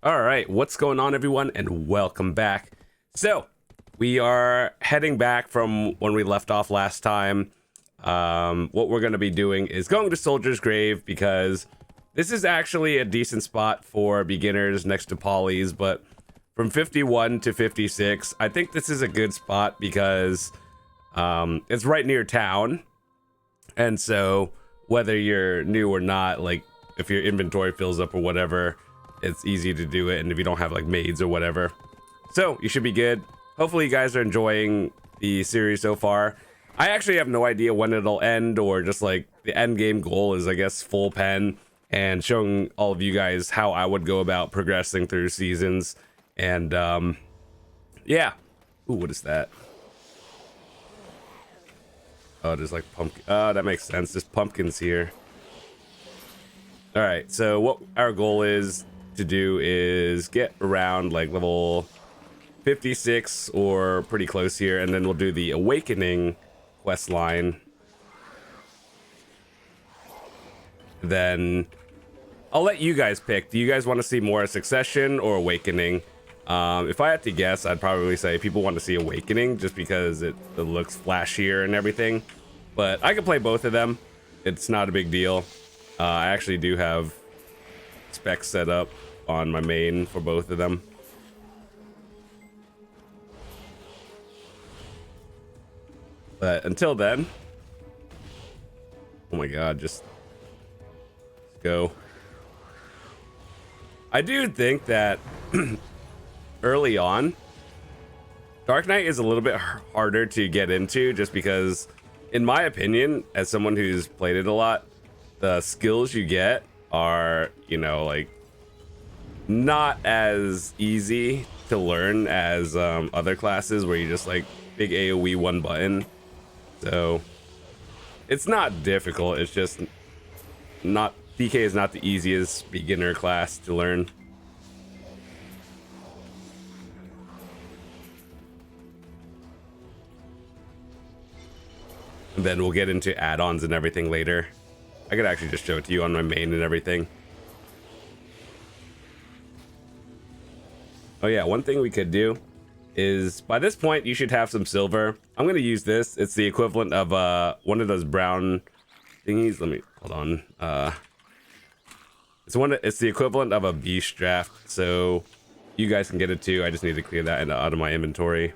All right, what's going on, everyone, and welcome back. So, we are heading back from when we left off last time. What we're going to be doing is going to Soldier's Grave because this is actually a decent spot for beginners next to Polly's, but from 51 to 56, I think this is a good spot because it's right near town. And so, whether you're new or not, like if your inventory fills up or whatever, it's easy to do it, and if you don't have like maids or whatever, so you should be good. Hopefully you guys are enjoying the series so far. I actually have no idea when it'll end, or just like the end game goal is, I guess, full pen and showing all of you guys how I would go about progressing through seasons. And yeah. Ooh, what is that? Oh, there's like pumpkin. Oh, that makes sense. There's pumpkins here. All right, so what our goal is to do is get around like level 56 or pretty close here, and then we'll do the awakening quest line. Then I'll let you guys pick. Do you guys want to see more Succession or Awakening? If I had to guess, I'd probably say people want to see Awakening just because it looks flashier and everything, but I could play both of them. It's not a big deal. I actually do have specs set up on my main for both of them. But until then, oh my god, just go. I do think that early on, Dark Knight is a little bit harder to get into, just because, in my opinion, as someone who's played it a lot, the skills you get are, you know, like not as easy to learn as other classes where you just like big AoE one button. So it's not difficult, it's just not, DK is not the easiest beginner class to learn. And then we'll get into add-ons and everything later. I could actually just show it to you on my main and everything. Oh yeah, one thing we could do is, by this point you should have some silver. I'm gonna use this. It's the equivalent of one of those brown thingies. Let me hold on. It's the equivalent of a beast draft, so you guys can get it too. I just need to clear that out of my inventory.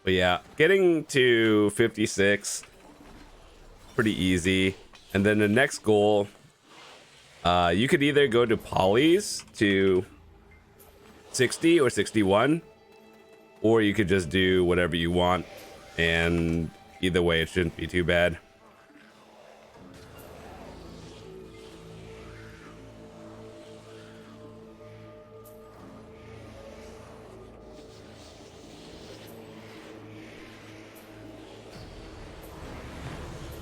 But yeah, getting to 56, pretty easy. And then the next goal, you could either go to Polly's to 60 or 61, or you could just do whatever you want, and either way it shouldn't be too bad.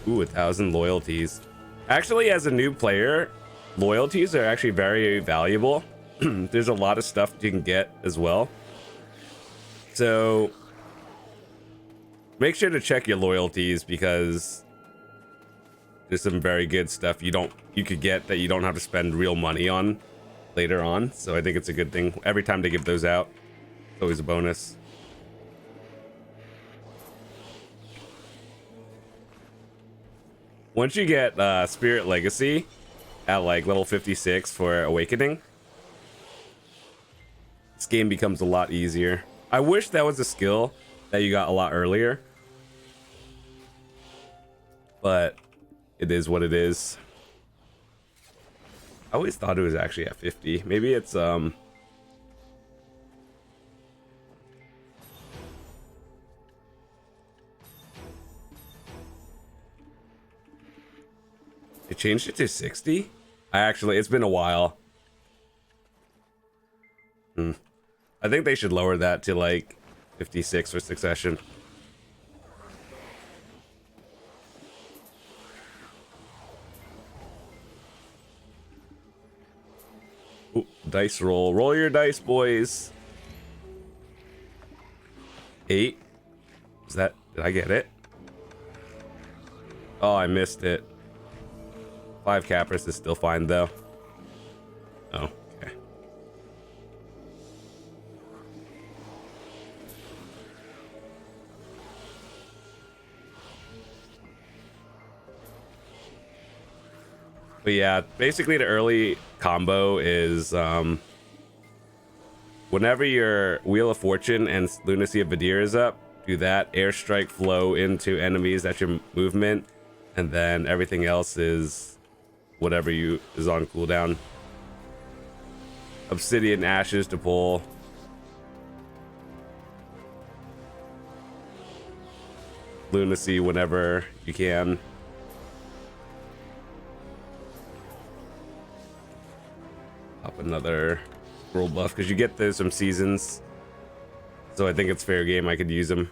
Ooh, 1,000 loyalties. Actually, as a new player, loyalties are actually very valuable. There's a lot of stuff you can get as well. So make sure to check your loyalties, because there's some very good stuff you could get that you don't have to spend real money on later on. So I think it's a good thing. Every time they give those out, it's always a bonus. Once you get Spirit Legacy at like level 56 for Awakening, this game becomes a lot easier. I wish that was a skill that you got a lot earlier, but it is what it is. I always thought it was actually at 50. Maybe it's It changed it to 60? It's been a while. I think they should lower that to like 56 for Succession. Ooh, dice roll. Roll your dice, boys. 8. Is that, did I get it? Oh, I missed it. 5 Capris is still fine though. Oh, okay. But yeah, basically the early combo is whenever your Wheel of Fortune and Lunacy of Vidir is up, do that. Airstrike flow into enemies, that's your movement. And then everything else is whatever is on cooldown. Obsidian Ashes to pull. Lunacy whenever you can. Up another scroll buff because you get those from seasons. So I think it's fair game. I could use them.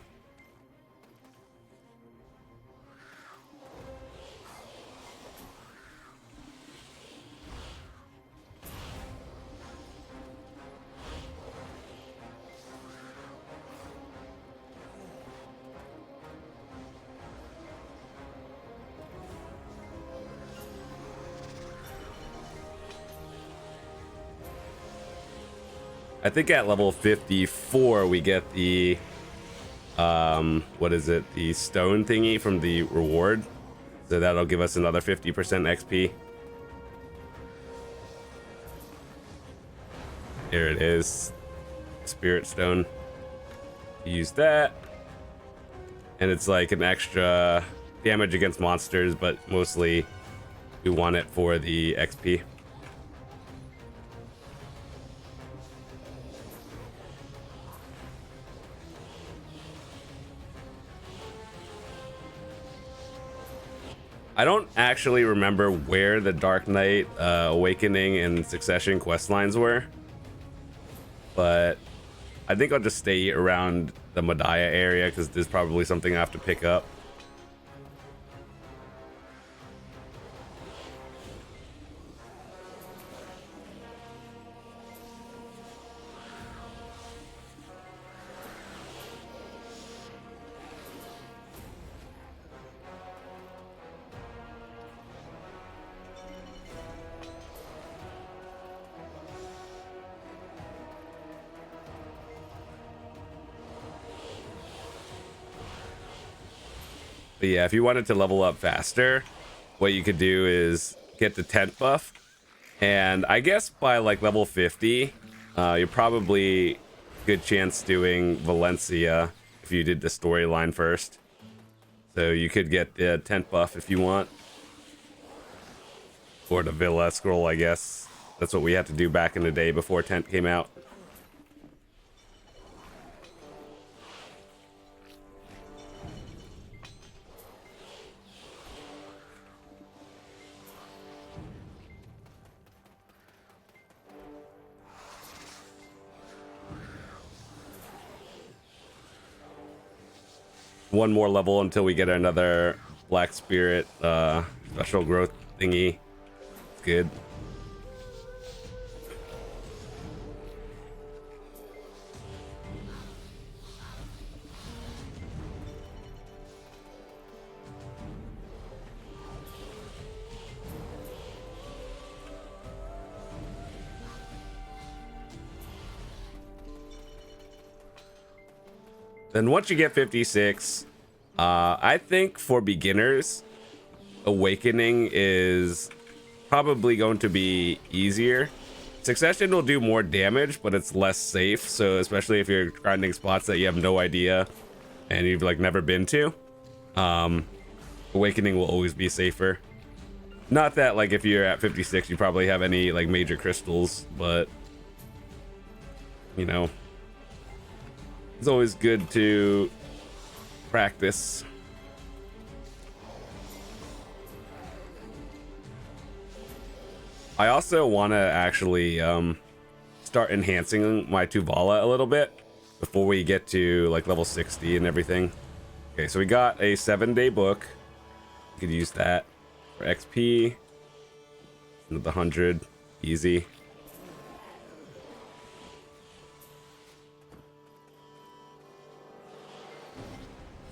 I think at level 54 we get the what is it, the stone thingy from the reward, so that'll give us another 50% XP. Here it is, spirit stone. Use that, and it's like an extra damage against monsters, but mostly we want it for the XP. I don't actually remember where the Dark Knight, Awakening, and Succession quest lines were, but I think I'll just stay around the Modiah area because there's probably something I have to pick up. But yeah, if you wanted to level up faster, what you could do is get the tent buff. And I guess by like level 50, you're probably good chance doing Valencia if you did the storyline first. So you could get the tent buff if you want. Or the Villa scroll, I guess. That's what we had to do back in the day before tent came out. One more level until we get another Black Spirit special growth thingy. It's good. Then once you get 56, I think for beginners, Awakening is probably going to be easier. Succession will do more damage, but it's less safe. So especially if you're grinding spots that you have no idea and you've like never been to, Awakening will always be safer. Not that like if you're at 56, you probably have any like major crystals, but you know, it's always good to practice. I also want to actually start enhancing my Tuvala a little bit before we get to like level 60 and everything. Okay, so we got a 7-day book. You could use that for XP. Another 100, easy.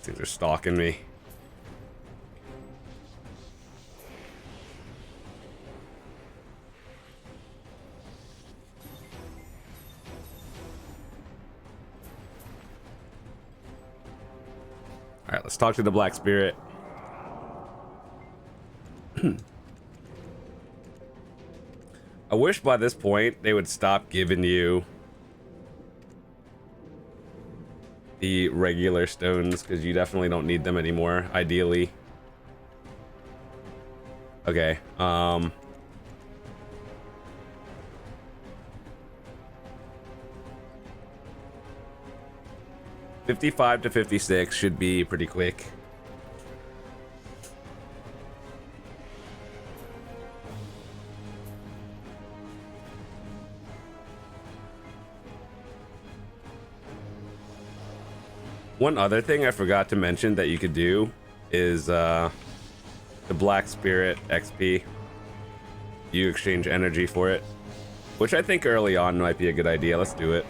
Things are stalking me. All right, let's talk to the Black Spirit. I wish by this point they would stop giving you the regular stones, because you definitely don't need them anymore, ideally. Okay, 55 to 56 should be pretty quick. One other thing I forgot to mention that you could do is the Black Spirit XP. You exchange energy for it, which I think early on might be a good idea. Let's do it.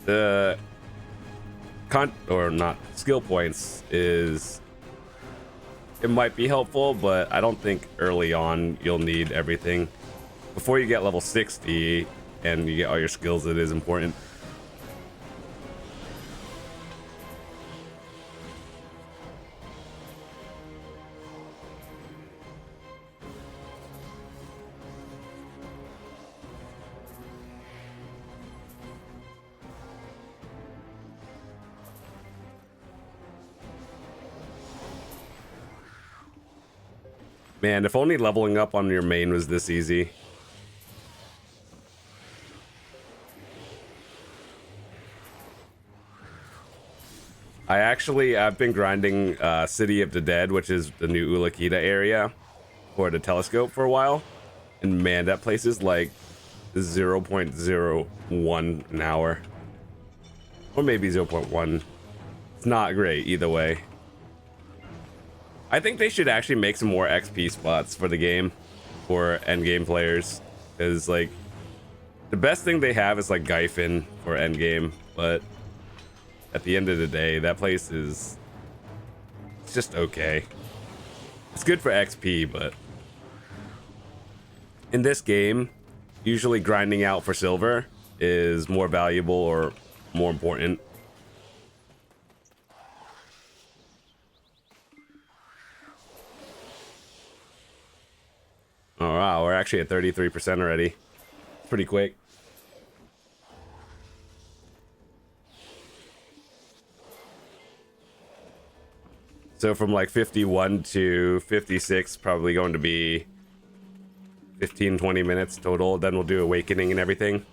The skill points is, it might be helpful, but I don't think early on you'll need everything. Before you get level 60 and you get all your skills, it is important. Man, if only leveling up on your main was this easy. I've been grinding City of the Dead, which is the new Ulakita area, for the telescope for a while. And man, that place is like 0.01 an hour. Or maybe 0.1. It's not great either way. I think they should actually make some more XP spots for the game, for endgame players. Because, like, the best thing they have is, like, Gyfin for endgame. But at the end of the day, that place is... it's just okay. It's good for XP, but... in this game, usually grinding out for silver is more valuable or more important. Oh wow, we're actually at 33% already. Pretty quick. So from like 51 to 56, probably going to be 15-20 minutes total. Then we'll do awakening and everything.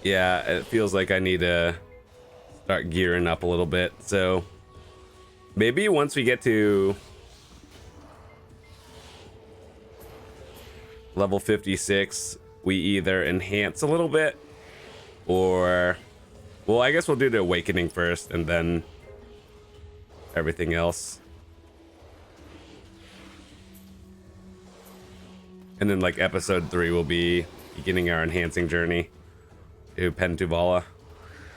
Yeah, it feels like I need to start gearing up a little bit. So maybe once we get to level 56, we either enhance a little bit or, well, I guess we'll do the awakening first and then everything else. And then like episode 3 will be beginning our enhancing journey to Pentuvala.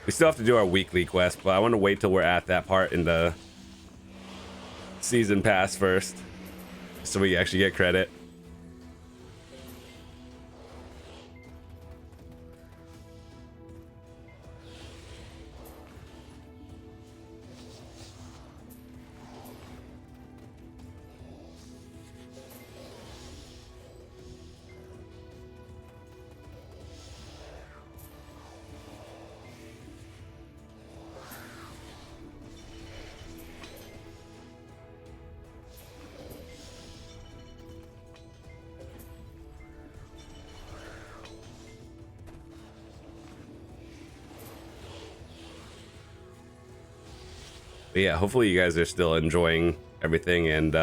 We still have to do our weekly quest, but I want to wait till we're at that part in the season pass first, so we actually get credit. But yeah, hopefully you guys are still enjoying everything. And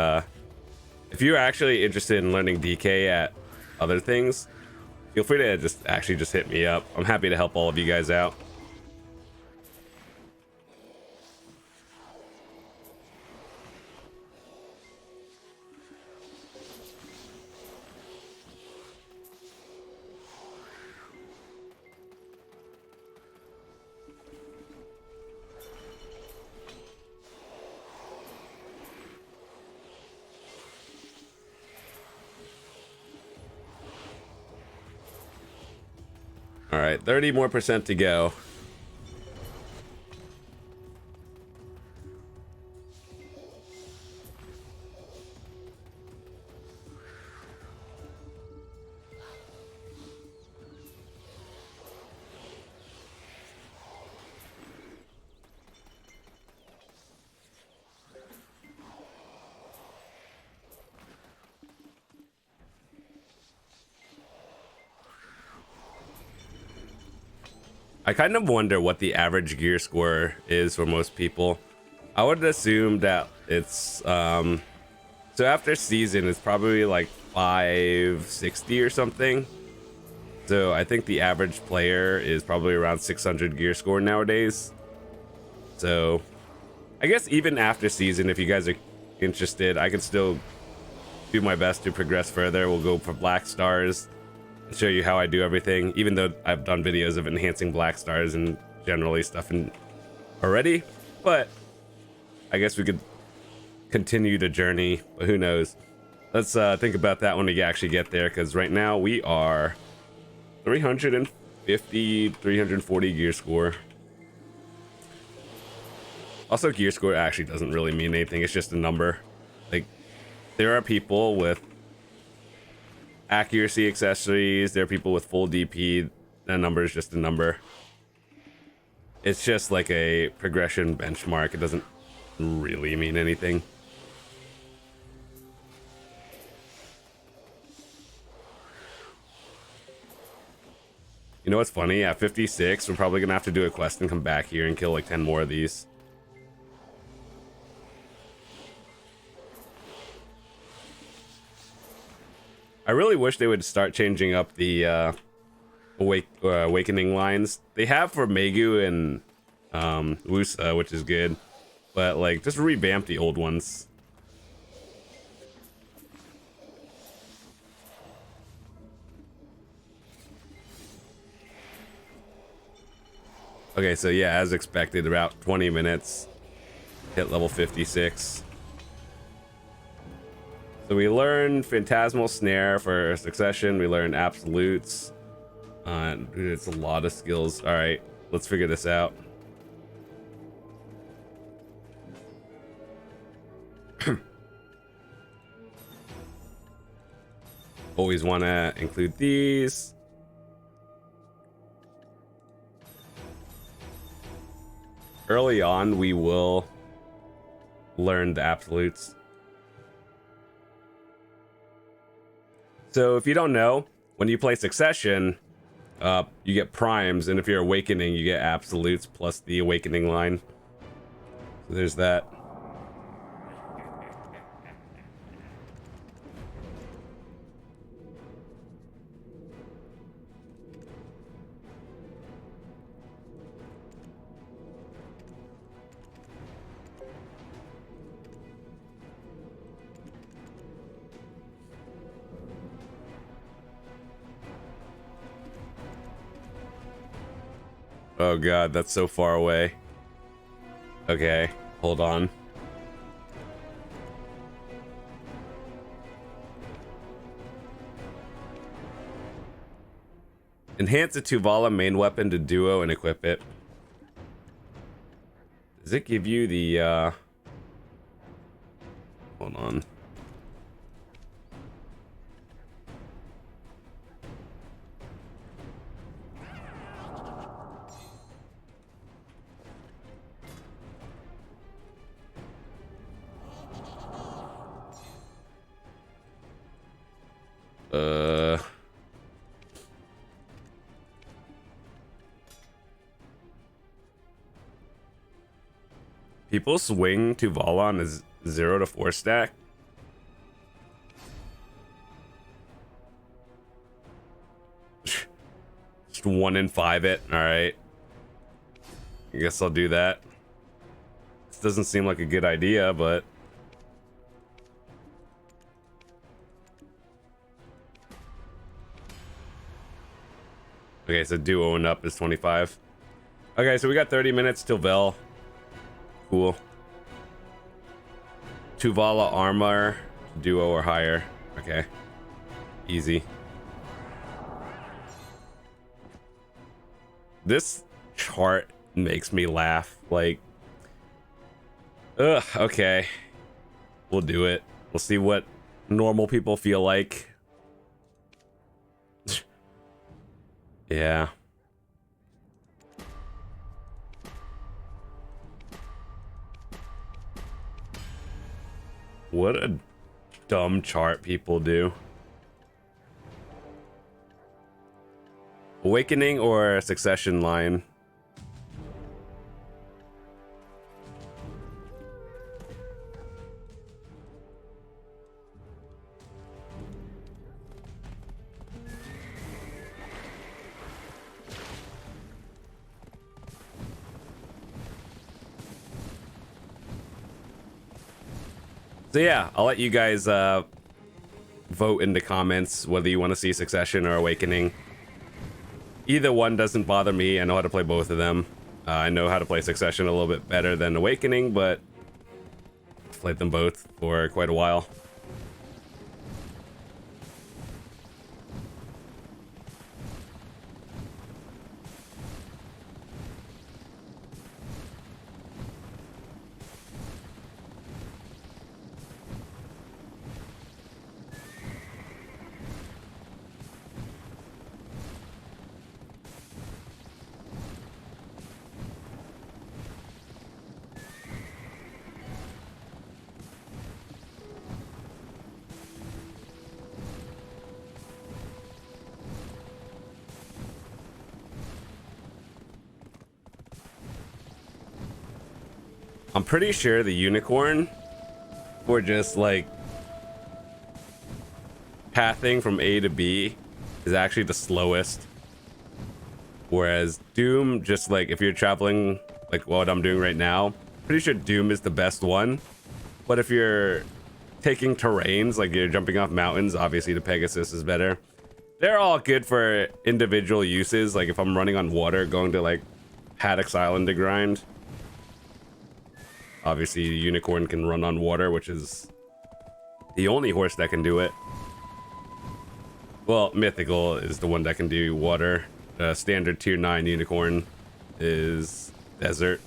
if you're actually interested in learning DK at other things, feel free to just hit me up. I'm happy to help all of you guys out. All right, 30% more to go. I kind of wonder what the average gear score is for most people. I would assume that it's so after season it's probably like 560 or something. So I think the average player is probably around 600 gear score nowadays. So I guess even after season, if you guys are interested, I can still do my best to progress further. We'll go for black stars, show you how I do everything, even though I've done videos of enhancing black stars and generally stuff in already. But I guess we could continue the journey, but who knows. Let's think about that when we actually get there, because right now we are 340 gear score. Also, gear score actually doesn't really mean anything. It's just a number. Like, there are people with accuracy accessories, there are people with full DP. That number is just a number. It's just like a progression benchmark. It doesn't really mean anything. You know what's funny? At 56, we're probably gonna have to do a quest and come back here and kill like 10 more of these. I really wish they would start changing up the awakening lines. They have for Megu and Wusa, which is good, but like just revamp the old ones. Okay, so yeah, as expected, about 20 minutes, hit level 56. So we learned Phantasmal Snare for Succession. We learned Absolutes. Dude, it's a lot of skills. All right, let's figure this out. Always want to include these. Early on, we will learn the Absolutes. So if you don't know, when you play Succession, you get primes, and if you're awakening, you get absolutes plus the awakening line. So there's that. Oh god, that's so far away. Okay, hold on. Enhance the Tuvala main weapon to duo and equip it. Does it give you the hold on. People swing to Vala on a 0 to 4 stack. Just 1 in 5 it. All right. I guess I'll do that. This doesn't seem like a good idea, but okay, so duo and up is 25. Okay, so we got 30 minutes till Vel. Cool. 2 Vala armor, duo or higher. Okay. Easy. This chart makes me laugh. Like, ugh, okay. We'll do it. We'll see what normal people feel like. Yeah. What a dumb chart people do. Awakening or succession line? So yeah, I'll let you guys vote in the comments whether you want to see Succession or Awakening. Either one doesn't bother me. I know how to play both of them. I know how to play Succession a little bit better than Awakening, but I've played them both for quite a while. I'm pretty sure the unicorn for just like pathing from A to B is actually the slowest. Whereas Doom, just like if you're traveling like what I'm doing right now, pretty sure Doom is the best one. But if you're taking terrains, like you're jumping off mountains, obviously the Pegasus is better. They're all good for individual uses. Like if I'm running on water, going to like Haddock's Island to grind. Obviously, the unicorn can run on water, which is the only horse that can do it. Well, mythical is the one that can do water. Standard tier 9 unicorn is desert.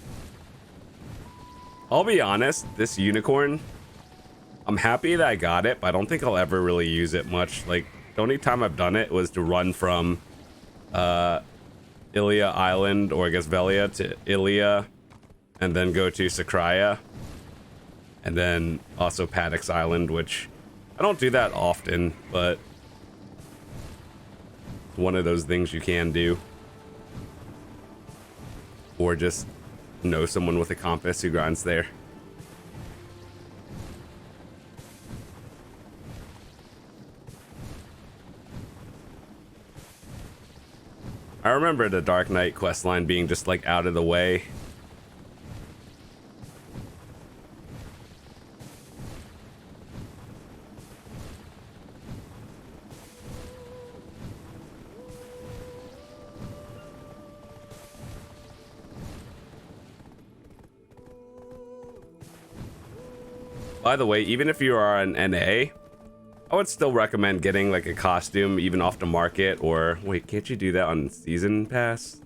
I'll be honest, this unicorn, I'm happy that I got it, but I don't think I'll ever really use it much. Like, the only time I've done it was to run from Ilia Island, or I guess Velia, to Ilia, and then go to Sakraya, and then also Paddock's Island, which I don't do that often, but it's one of those things you can do. Or just know someone with a compass who grinds there. I remember the Dark Knight questline being just like out of the way. By the way, even if you are an NA, I would still recommend getting like a costume even off the market, or wait, can't you do that on season pass?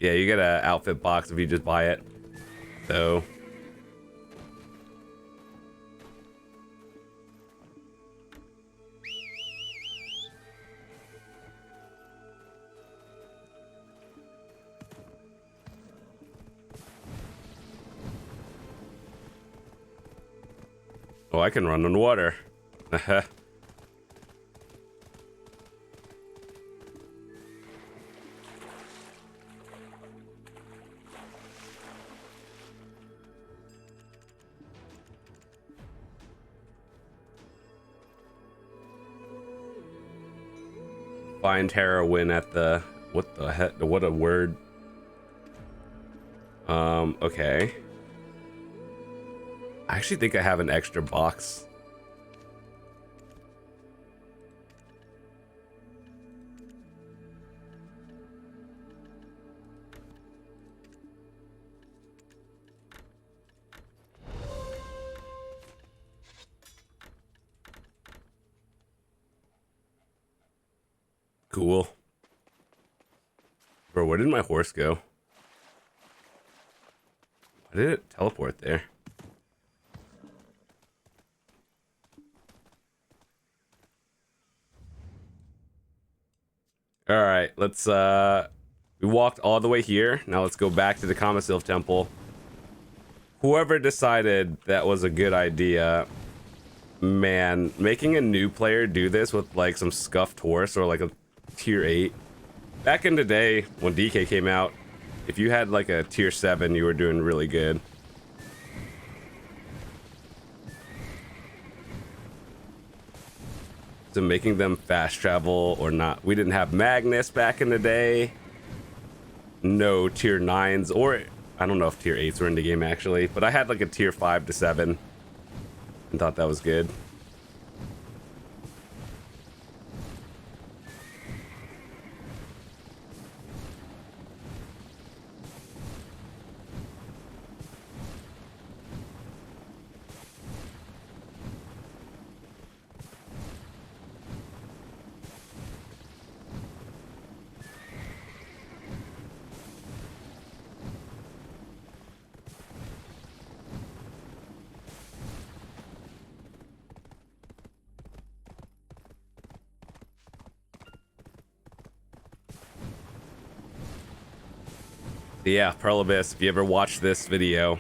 Yeah, you get an outfit box if you just buy it. So oh, I can run on water. Find heroin at the... What the heck? What a word. Okay. I actually think I have an extra box. Cool. Bro, where did my horse go? Why did it teleport there? Alright, let's we walked all the way here. Now let's go back to the Kamasilv Temple. Whoever decided that was a good idea, man, making a new player do this with like some scuffed horse or like a tier 8. Back in the day when DK came out, if you had like a tier 7, you were doing really good. So making them fast travel or not. We didn't have Magnus back in the day. No tier 9s, or I don't know if tier 8s were in the game actually, but I had like a tier 5 to 7 and thought that was good. Yeah, Pearl Abyss, if you ever watch this video,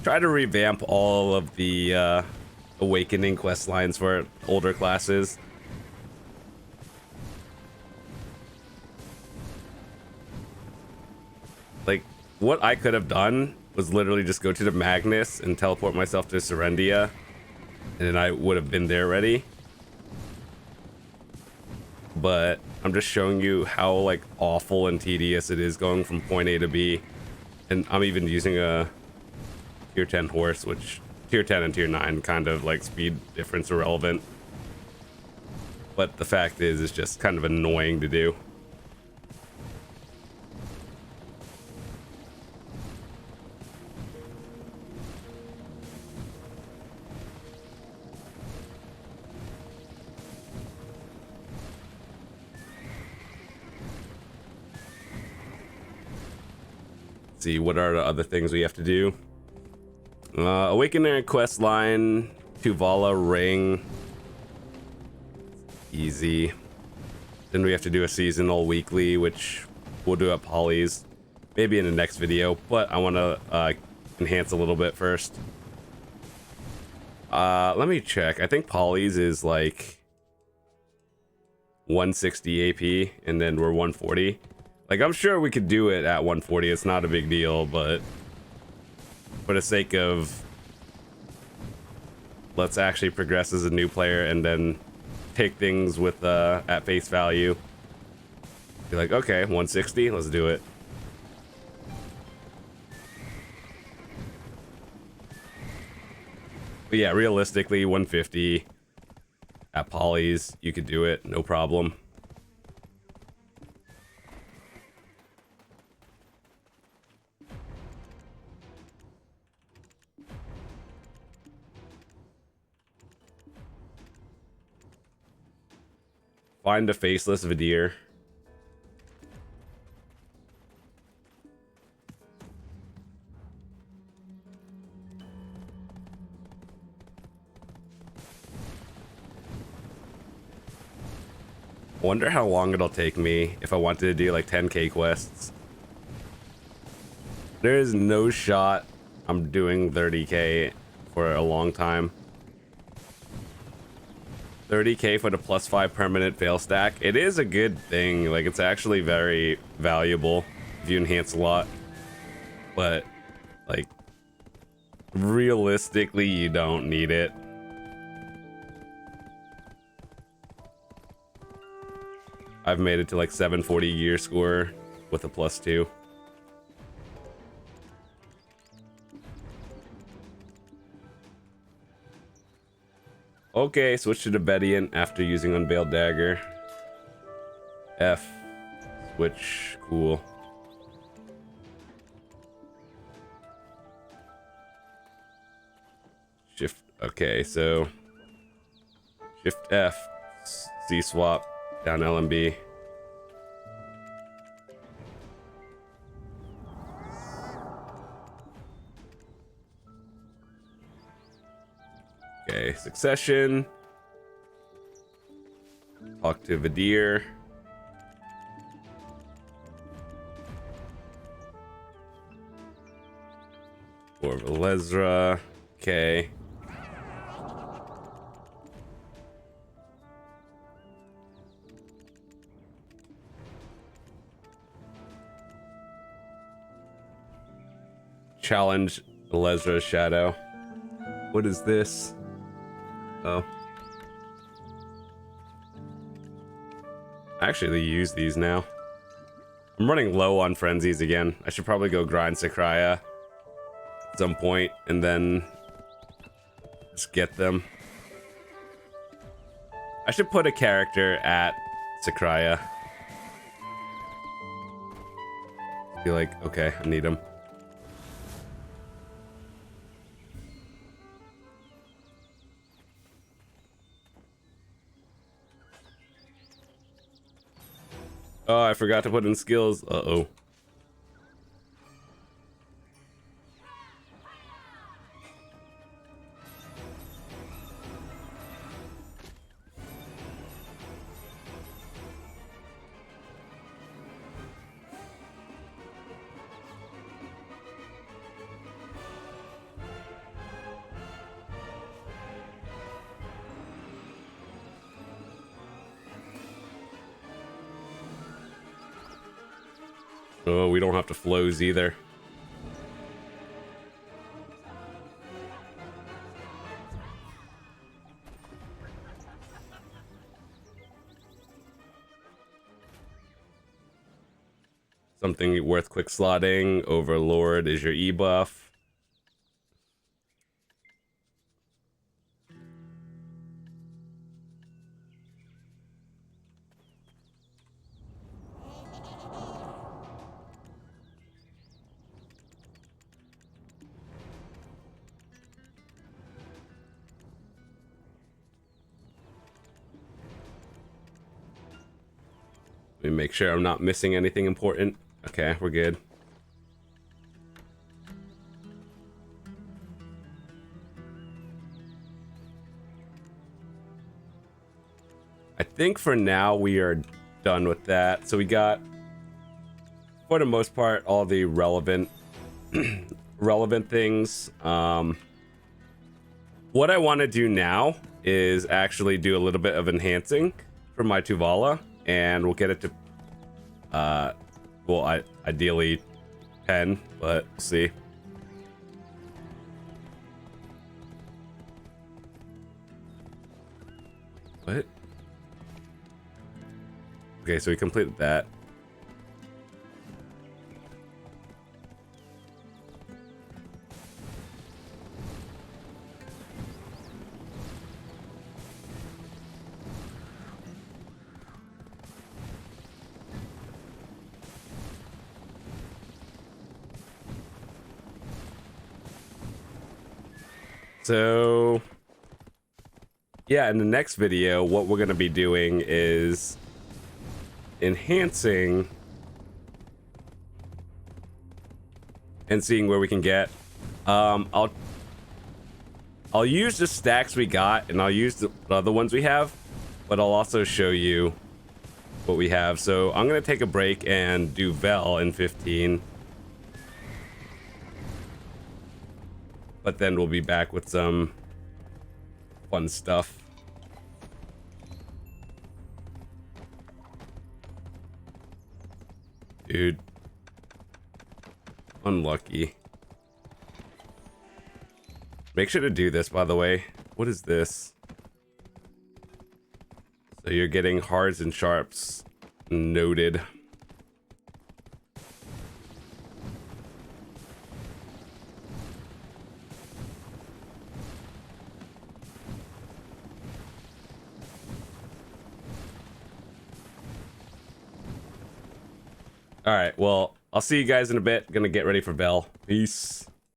try to revamp all of the Awakening quest lines for older classes. Like, what I could have done was literally just go to the Magnus and teleport myself to Serendia, and then I would have been there ready. But I'm just showing you how like awful and tedious it is going from point A to B, and I'm even using a tier 10 horse, which tier 10 and tier 9 kind of like speed difference irrelevant, but the fact is it's just kind of annoying to do. See, what are the other things we have to do? Awakening quest line, Tuvala ring. Easy. Then we have to do a seasonal weekly, which we'll do at Polly's. Maybe in the next video, but I want to enhance a little bit first. Let me check. I think Polly's is like 160 AP, and then we're 140. Like, I'm sure we could do it at 140. It's not a big deal, but for the sake of let's actually progress as a new player and then take things with at face value. Be like, okay, 160, let's do it. But yeah, realistically, 150 at Polly's, you could do it, no problem. Find a faceless Vidir. Wonder how long it'll take me if I wanted to do like 10k quests. There is no shot I'm doing 30k for a long time. 30k for the +5 permanent fail stack. It is a good thing. Like, it's actually very valuable if you enhance a lot. But, like, realistically, you don't need it. I've made it to like 740 year score with a +2. Okay, switch to Tibetian after using Unveiled Dagger. F. Switch. Cool. Shift. Okay, so Shift F. C swap. Down LMB. Okay, Succession. Talk to Vadir. Or Valezra. Okay. Challenge Valezra's Shadow. What is this? Oh. I actually use these now. I'm running low on frenzies again. I should probably go grind Sakraya at some point and then just get them. I should put a character at Sakraya. Be like, okay, I need him. Oh, I forgot to put in skills. Uh-oh. Oh, we don't have to flows either. Something worth quick slotting. Overlord is your E-buff. Let me make sure I'm not missing anything important. Okay, we're good. I think for now we are done with that. So we got, for the most part, all the relevant relevant things. What I want to do now is actually do a little bit of enhancing for my Tuvala, and we'll get it to well, ideally 10, but we'll see. What? Okay, so we completed that. So, yeah, in the next video, what we're going to be doing is enhancing and seeing where we can get. I'll use the stacks we got, and I'll use the other ones we have, but I'll also show you what we have. So I'm going to take a break and do Vel in 15. But then we'll be back with some fun stuff. Dude. Unlucky. Make sure to do this, by the way. What is this? So you're getting hards and sharps Noted. All right, well, I'll see you guys in a bit. Gonna get ready for Bell. Peace.